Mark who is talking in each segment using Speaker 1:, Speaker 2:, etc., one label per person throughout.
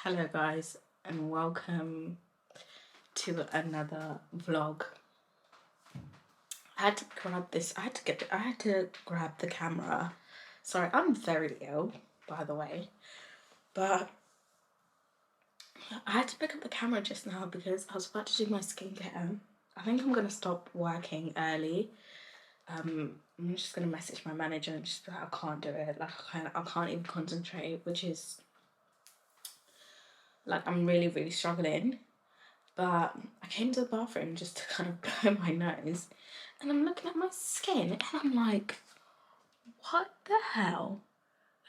Speaker 1: Hello guys, and welcome to another vlog. I had to grab the camera. Sorry, I'm very ill, by the way, but I had to pick up the camera just now because I was about to do my skincare. I think I'm gonna stop working early. I'm just gonna message my manager and just be like, I can't do it. Like I can't even concentrate, which is like I'm really struggling. But I came to the bathroom just to kind of blow my nose, and I'm looking at my skin and I'm like, what the hell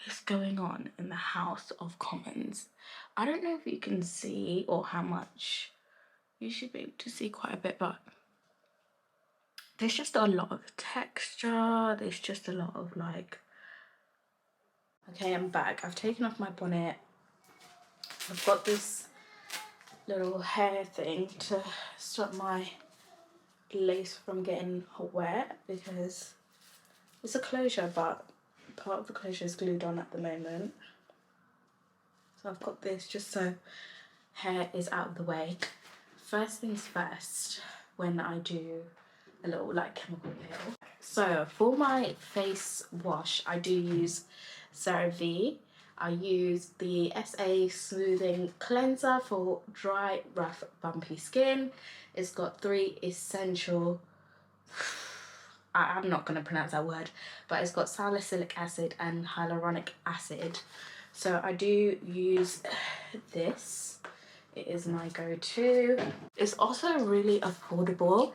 Speaker 1: is going on in the House of Commons? I don't know if you can see or how much. You should be able to see quite a bit, but there's just a lot of texture. There's just a lot of like, okay, I'm back. I've taken off my bonnet. I've got this little hair thing to stop my lace from getting wet because it's a closure, but part of the closure is glued on at the moment. So I've got this just so hair is out of the way. First things first, when I do a little like chemical peel. So for my face wash, I do use CeraVe. I use the SA Smoothing Cleanser for dry, rough, bumpy skin. It's got 3 essential, I'm not going to pronounce that word, but it's got salicylic acid and hyaluronic acid. So I do use this. It is my go-to. It's also really affordable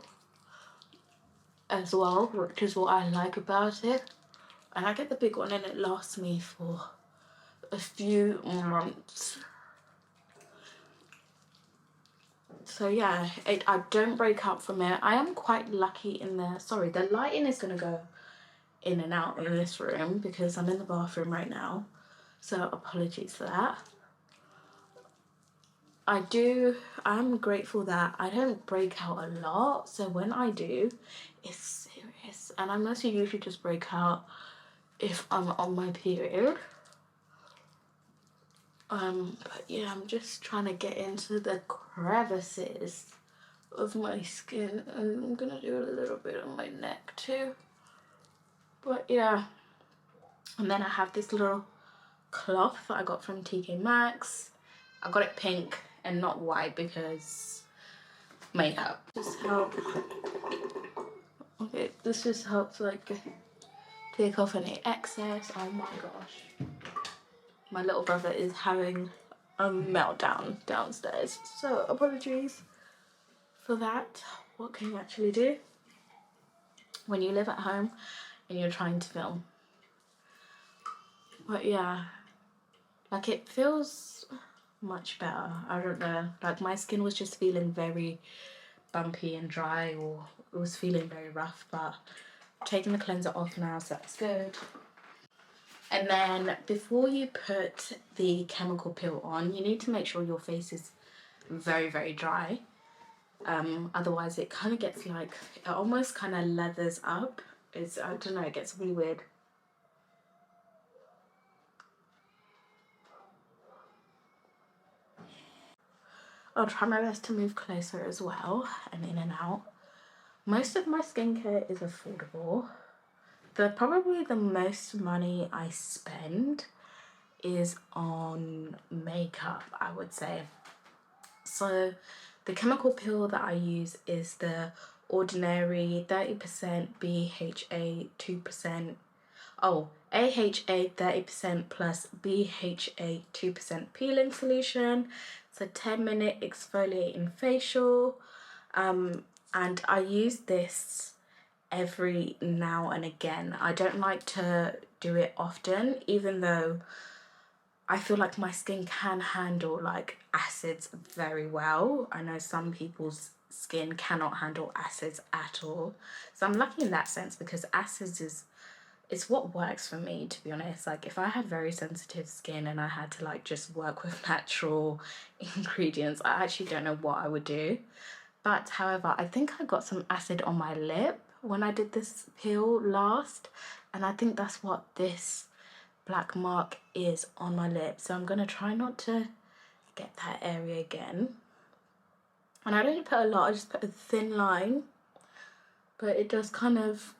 Speaker 1: as well, which is what I like about it. And I get the big one and it lasts me for a few months. So yeah, I don't break out from it. I am quite lucky in there. Sorry, the lighting is going to go in and out in this room because I'm in the bathroom right now. So apologies for that. I'm grateful that I don't break out a lot. So when I do, it's serious. And I mostly usually just break out if I'm on my period. But yeah, I'm just trying to get into the crevices of my skin, and I'm gonna do a little bit on my neck too. But yeah, and then I have this little cloth that I got from TK Maxx. I got it pink and not white because makeup. This just helps like take off any excess. Oh my gosh, my little brother is having a meltdown downstairs, so apologies for that. What can you actually do when you live at home and you're trying to film? But yeah, like it feels much better. I don't know, like my skin was just feeling very bumpy and dry, or it was feeling very rough, but I'm taking the cleanser off now, so that's good. And then before you put the chemical peel on, you need to make sure your face is very dry. Otherwise it kind of gets like, it almost kind of leathers up. I don't know, it gets really weird. I'll try my best to move closer as well and in and out. Most of my skincare is affordable. Probably the most money I spend is on makeup, I would say. So the chemical peel that I use is the Ordinary 30% BHA 2%. Oh, AHA 30% plus BHA 2% peeling solution. It's a 10-minute exfoliating facial. And I use this every now and again. I don't like to do it often, even though I feel like my skin can handle like acids very well. I know some people's skin cannot handle acids at all. So I'm lucky in that sense because acids it's what works for me, to be honest. Like if I had very sensitive skin and I had to like just work with natural ingredients, I actually don't know what I would do. But however, I think I got some acid on my lip when I did this peel last, and I think that's what this black mark is on my lip. So I'm gonna try not to get that area again. And I don't put a lot, I just put a thin line, but it does kind of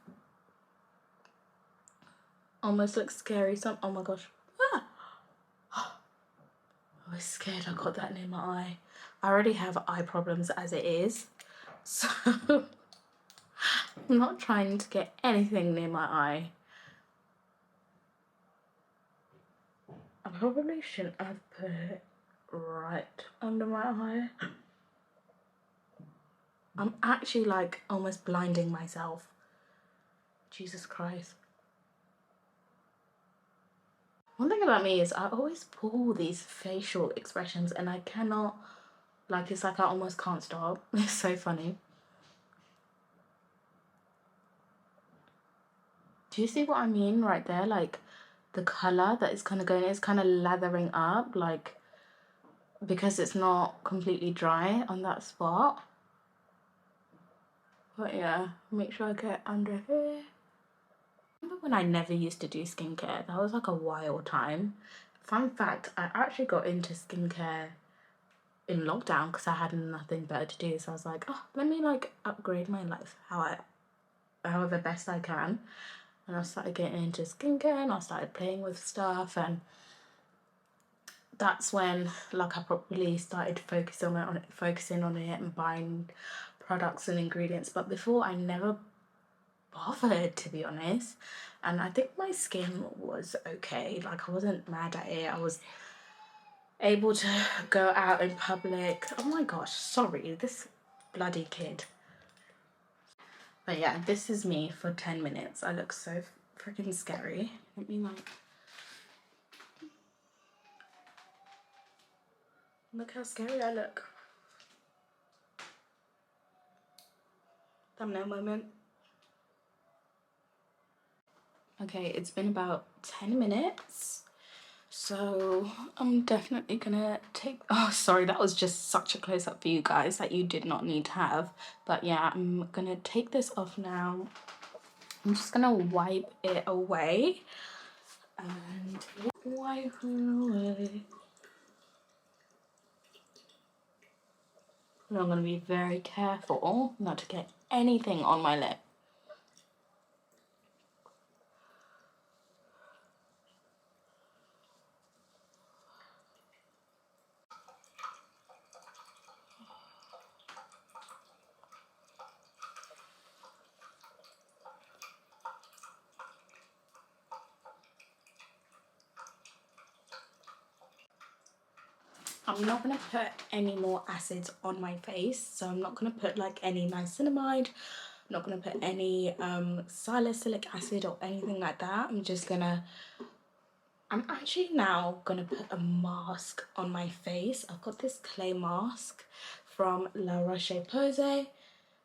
Speaker 1: almost look scary. Oh my gosh. Ah! I was scared I got that near my eye. I already have eye problems as it is, so I'm not trying to get anything near my eye. I probably shouldn't have put it right under my eye. I'm actually like almost blinding myself. Jesus Christ. One thing about me is I always pull these facial expressions and I cannot, like, it's like I almost can't stop. It's so funny. Do you see what I mean right there? Like the colour that is kind of going, it's kind of lathering up, like, because it's not completely dry on that spot. But yeah, make sure I get under here. Remember when I never used to do skincare? That was like a wild time. Fun fact, I actually got into skincare in lockdown because I had nothing better to do. So I was like, oh, let me like upgrade my life however best I can. And I started getting into skincare and I started playing with stuff, and that's when like I probably started focusing on it and buying products and ingredients. But before, I never bothered, to be honest. And I think my skin was okay. Like I wasn't mad at it. I was able to go out in public. Oh my gosh, sorry, this bloody kid. But yeah, this is me for 10 minutes. I look so freaking scary. Let me like, look how scary I look. Thumbnail moment. Okay, it's been about 10 minutes. So I'm definitely gonna take, oh sorry, that was just such a close-up for you guys that you did not need to have. But yeah, I'm gonna take this off now. I'm just gonna wipe it away. And wipe it away. And I'm gonna be very careful not to get anything on my lip. I'm not going to put any more acids on my face, so I'm not going to put like any niacinamide. I'm not going to put any salicylic acid or anything like that. I'm actually now going to put a mask on my face. I've got this clay mask from La Roche-Posay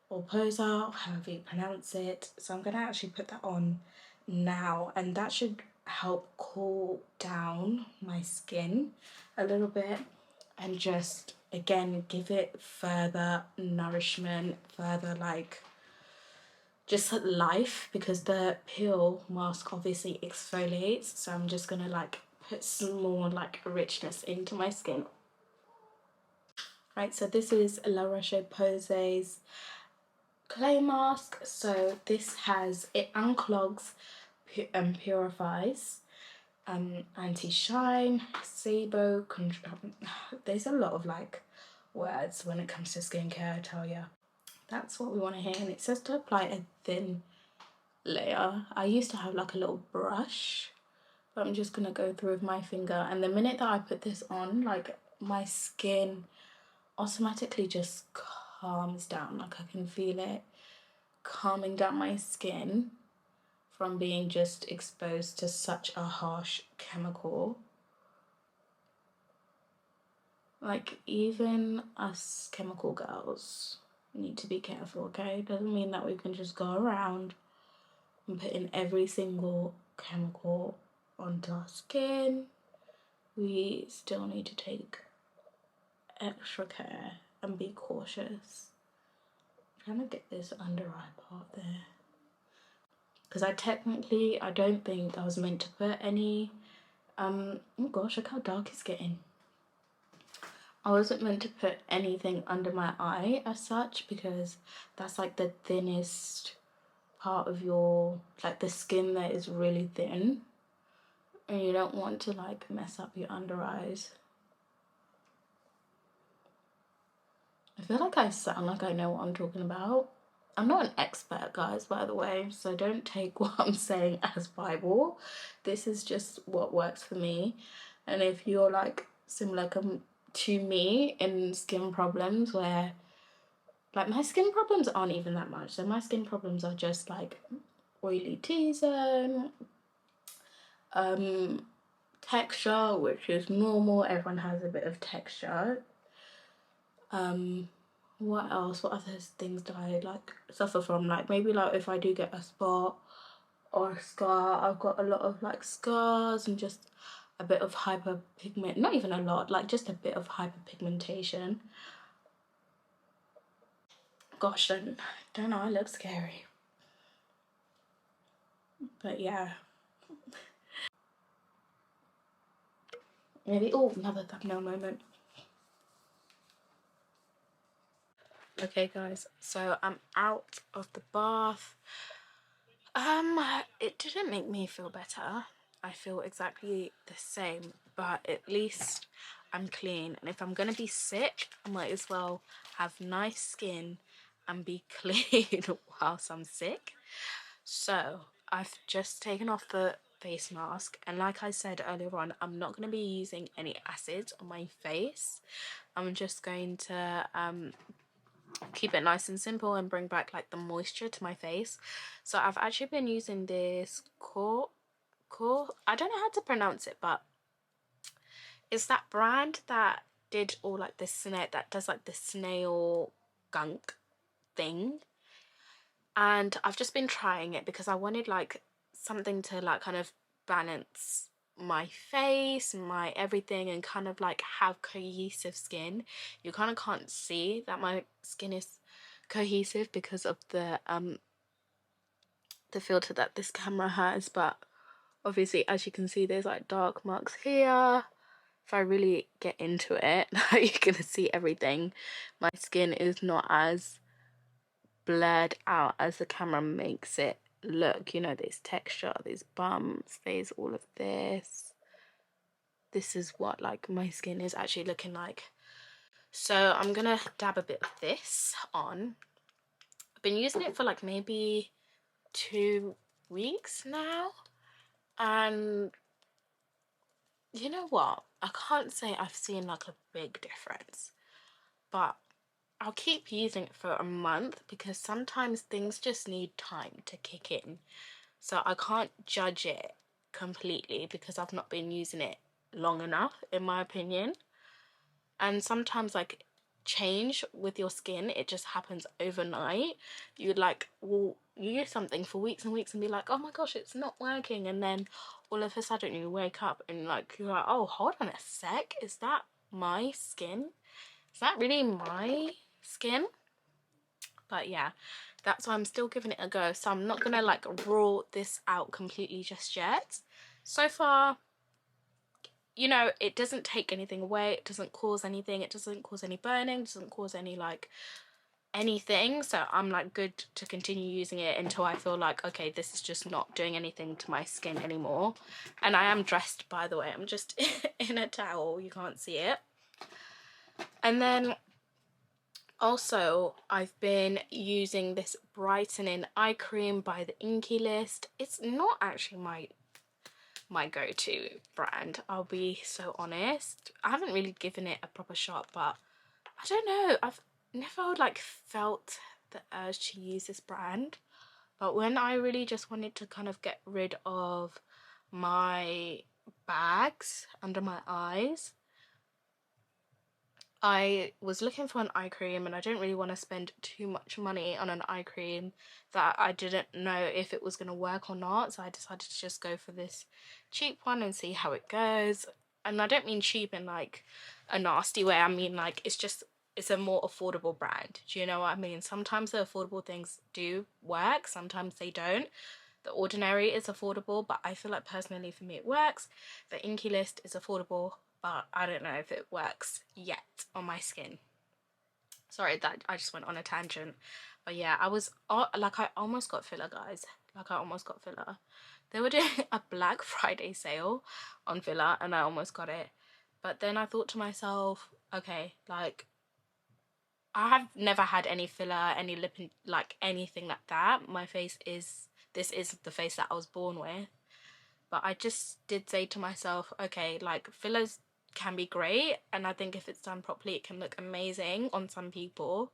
Speaker 1: or Posa, however you pronounce it. So I'm going to actually put that on now, and that should help cool down my skin a little bit and just again give it further nourishment, further like just life, because the peel mask obviously exfoliates. So I'm just gonna like put some more like richness into my skin. Right, so this is La Roche-Posay's clay mask. So this has, it unclogs and purifies, anti-shine, sebo, there's a lot of like words when it comes to skincare, I tell you. That's what we want to hear. And it says to apply a thin layer. I used to have like a little brush, but I'm just gonna go through with my finger, and the minute that I put this on, like my skin automatically just calms down. Like I can feel it calming down my skin from being just exposed to such a harsh chemical. Like even us chemical girls need to be careful, okay? Doesn't mean that we can just go around and put in every single chemical onto our skin. We still need to take extra care and be cautious. I'm trying to get this under eye part there, because I don't think I was meant to put any oh gosh, look how dark it's getting. I wasn't meant to put anything under my eye as such, because that's like the thinnest part of your, like the skin that is really thin, and you don't want to like mess up your under eyes. I feel like I sound like I know what I'm talking about. I'm not an expert, guys, by the way, so don't take what I'm saying as Bible. This is just what works for me. And if you're like similar to me in skin problems, where like my skin problems aren't even that much, so my skin problems are just like oily T-zone, texture, which is normal, everyone has a bit of texture. What else? What other things do I like suffer from? Like maybe like if I do get a spot or a scar, I've got a lot of like scars and just a bit of hyperpigment, not even a lot, like just a bit of hyperpigmentation. Gosh, don't know, I look scary. But yeah. Maybe, oh, another thumbnail moment. Okay guys, so I'm out of the bath. It didn't make me feel better. I feel exactly the same, but at least I'm clean. And if I'm gonna be sick, I might as well have nice skin and be clean whilst I'm sick. So I've just taken off the face mask, and like I said earlier on, I'm not going to be using any acids on my face. I'm just going to keep it nice and simple and bring back like the moisture to my face. So I've actually been using this core, I don't know how to pronounce it, but it's that brand that did all like this snail, that does like the snail gunk thing. And I've just been trying it because I wanted like something to like kind of balance my face, my everything, and kind of like have cohesive skin. You kind of can't see that my skin is cohesive because of the filter that this camera has, but obviously as you can see there's like dark marks here. If I really get into it, you're gonna see everything. My skin is not as blurred out as the camera makes it look. You know, there's texture, there's bumps, there's all of this. This is what like my skin is actually looking like. So I'm gonna dab a bit of this on. I've been using it for like maybe 2 weeks now, and you know what, I can't say I've seen like a big difference, but I'll keep using it for a month because sometimes things just need time to kick in. So I can't judge it completely because I've not been using it long enough, in my opinion. And sometimes like change with your skin, it just happens overnight. You like will use something for weeks and weeks and be like, oh my gosh, it's not working, and then all of a sudden you wake up and like you're like, oh, hold on a sec, is that my skin? Is that really my skin? But yeah, that's why I'm still giving it a go. So I'm not gonna like rule this out completely just yet. So far, you know, it doesn't take anything away, it doesn't cause anything, it doesn't cause any burning, it doesn't cause any like anything. So I'm like good to continue using it until I feel like, okay, this is just not doing anything to my skin anymore. And I am dressed, by the way, I'm just in a towel, you can't see it. And then also, I've been using this brightening eye cream by the Inky List. It's not actually my go-to brand, I'll be so honest. I haven't really given it a proper shot, but I don't know, I've never like felt the urge to use this brand. But when I really just wanted to kind of get rid of my bags under my eyes, I was looking for an eye cream, and I didn't really want to spend too much money on an eye cream that I didn't know if it was going to work or not. So I decided to just go for this cheap one and see how it goes. And I don't mean cheap in like a nasty way. I mean like it's a more affordable brand. Do you know what I mean? Sometimes the affordable things do work, sometimes they don't. The Ordinary is affordable, but I feel like personally for me it works. The Inky List is affordable, but I don't know if it works yet on my skin. Sorry that I just went on a tangent, but yeah, I was like, I almost got filler, guys. Like, I almost got filler. They were doing a Black Friday sale on filler and I almost got it, but then I thought to myself, okay, like, I have never had any filler, any lip, like anything like that. My face is, this is the face that I was born with. But I just did say to myself, okay, like, fillers can be great, and I think if it's done properly it can look amazing on some people,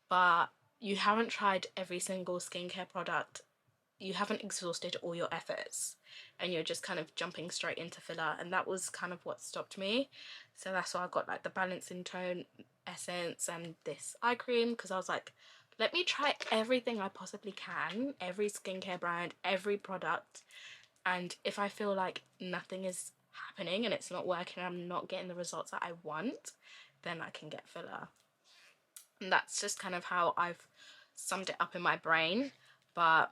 Speaker 1: but you haven't tried every single skincare product, you haven't exhausted all your efforts, and you're just kind of jumping straight into filler, and that was kind of what stopped me. So that's why I got like the balancing tone essence and this eye cream, because I was like, let me try everything I possibly can, every skincare brand, every product, and if I feel like nothing is happening and it's not working, I'm not getting the results that I want, then I can get filler. And that's just kind of how I've summed it up in my brain. But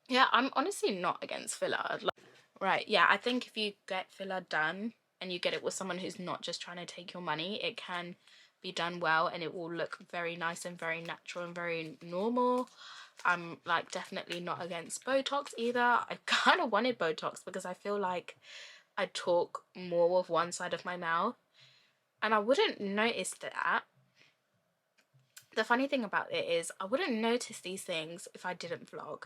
Speaker 1: yeah, I'm honestly not against filler. Like, right, yeah, I think if you get filler done and you get it with someone who's not just trying to take your money, it can be done well and it will look very nice and very natural and very normal. I'm like definitely not against Botox either. I kind of wanted Botox because I feel like I talk more with one side of my mouth, and I wouldn't notice that. The funny thing about it is I wouldn't notice these things if I didn't vlog.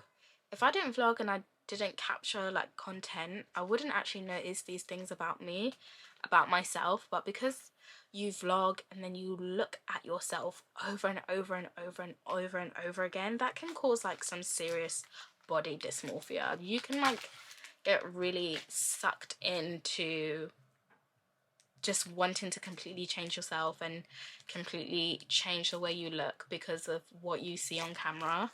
Speaker 1: If I didn't vlog and I didn't capture like content, I wouldn't actually notice these things about me, about myself. But because you vlog and then you look at yourself over and over and over and over and over again, that can cause like some serious body dysmorphia. You can like get really sucked into just wanting to completely change yourself and completely change the way you look because of what you see on camera.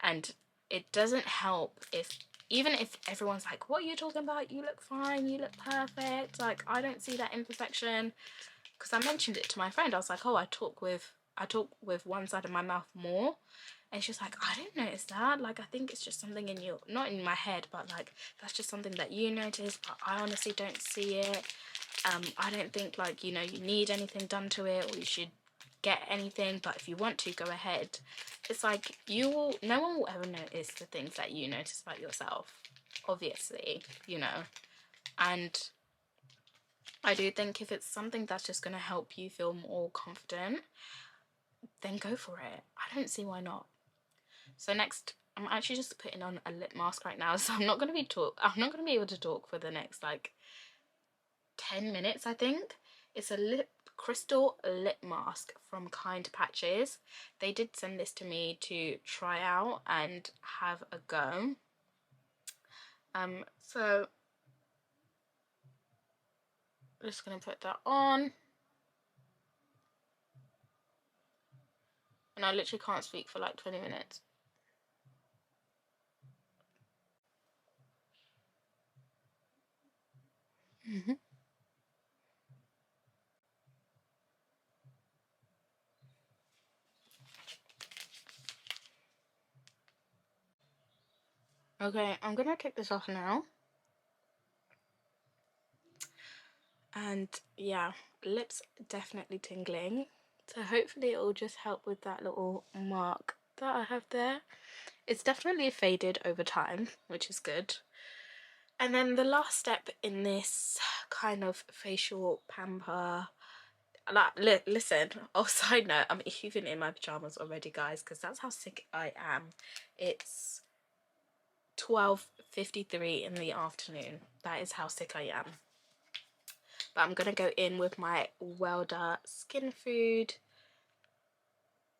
Speaker 1: And it doesn't help if, even if everyone's like, what are you talking about, you look fine, you look perfect, like, I don't see that imperfection. Because I mentioned it to my friend, I was like, oh, I talk with one side of my mouth more. And she's like, I didn't notice that, like, I think it's just something in your, not in my head, but like, that's just something that you notice, but I honestly don't see it. I don't think, like, you know, you need anything done to it or you should get anything, but if you want to, go ahead. It's like, no one will ever notice the things that you notice about yourself, obviously, you know. And I do think if it's something that's just going to help you feel more confident, then go for it. I don't see why not. So next, I'm actually just putting on a lip mask right now, so I'm not going to be able to talk for the next like 10 minutes, I think. It's a crystal lip mask from Kind Patches. They did send this to me to try out and have a go. So I'm just gonna put that on, and I literally can't speak for like 20 minutes. Okay, I'm gonna take this off now. And yeah, lips definitely tingling. So hopefully it will just help with that little mark that I have there. It's definitely faded over time, which is good. And then the last step in this kind of facial pamper, like, listen, oh, side note, I'm even in my pajamas already, guys, because that's how sick I am. It's 12:53 in the afternoon. That is how sick I am. But I'm gonna go in with my Welder Skin Food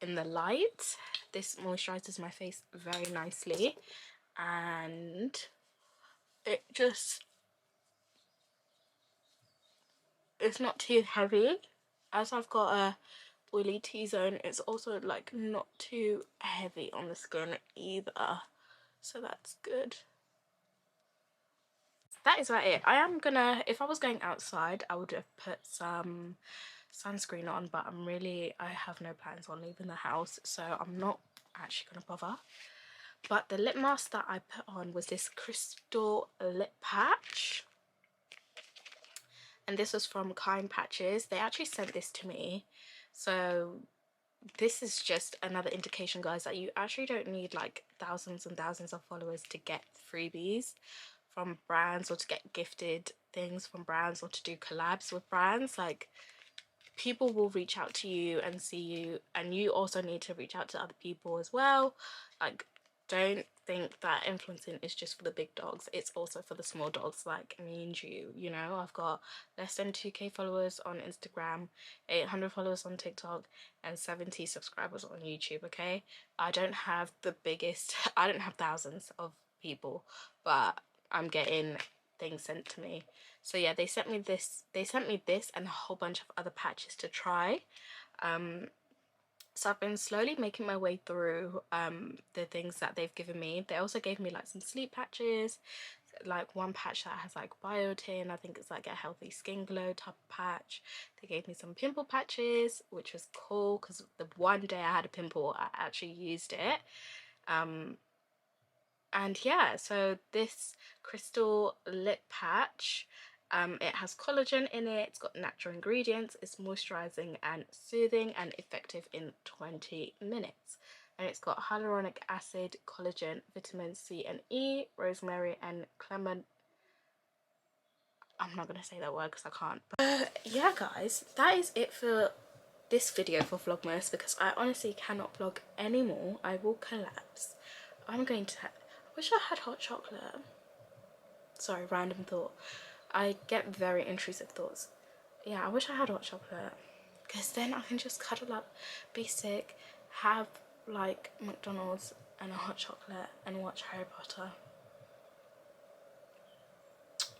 Speaker 1: in the light. This moisturizes my face very nicely, and it just, it's not too heavy. As I've got a oily T-zone, it's also like not too heavy on the skin either, so that's good. That is about it. I am gonna, if I was going outside, I would have put some sunscreen on, but I have no plans on leaving the house, so I'm not actually gonna bother. But the lip mask that I put on was this crystal lip patch, and this was from Kind Patches. They actually sent this to me, so this is just another indication, guys, that you actually don't need like thousands and thousands of followers to get freebies from brands, or to get gifted things from brands, or to do collabs with brands. Like, people will reach out to you and see you, and you also need to reach out to other people as well. Like, don't think that influencing is just for the big dogs. It's also for the small dogs like me and you. You know, I've got less than 2k followers on Instagram, 800 followers on TikTok, and 70 subscribers on YouTube. Okay, I don't have the biggest I don't have thousands of people, but I'm getting things sent to me. So yeah, they sent me this and a whole bunch of other patches to try. So I've been slowly making my way through the things that they've given me. They also gave me like some sleep patches, like one patch that has like biotin. I think it's like a healthy skin glow type of patch. They gave me some pimple patches, which was cool because the one day I had a pimple, I actually used it. And yeah, so this crystal lip patch, it has collagen in it, it's got natural ingredients, it's moisturizing and soothing and effective in 20 minutes. And it's got hyaluronic acid, collagen, vitamin C and E, rosemary and clement. I'm not gonna say that word because I can't. But yeah, guys, that is it for this video for Vlogmas, because I honestly cannot vlog anymore. I will collapse. I'm going to I wish I had hot chocolate. Sorry, random thought. I get very intrusive thoughts. Yeah, I wish I had hot chocolate, because then I can just cuddle up, be sick, have like McDonald's and a hot chocolate and watch Harry Potter.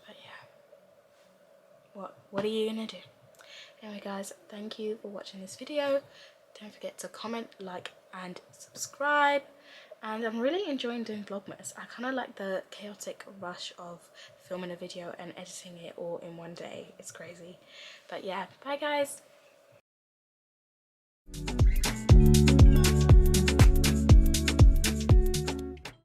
Speaker 1: But yeah, what are you gonna do? Anyway, guys, thank you for watching this video. Don't forget to comment, like and subscribe. And I'm really enjoying doing Vlogmas. I kind of like the chaotic rush of filming a video and editing it all in one day. It's crazy. But yeah, bye guys.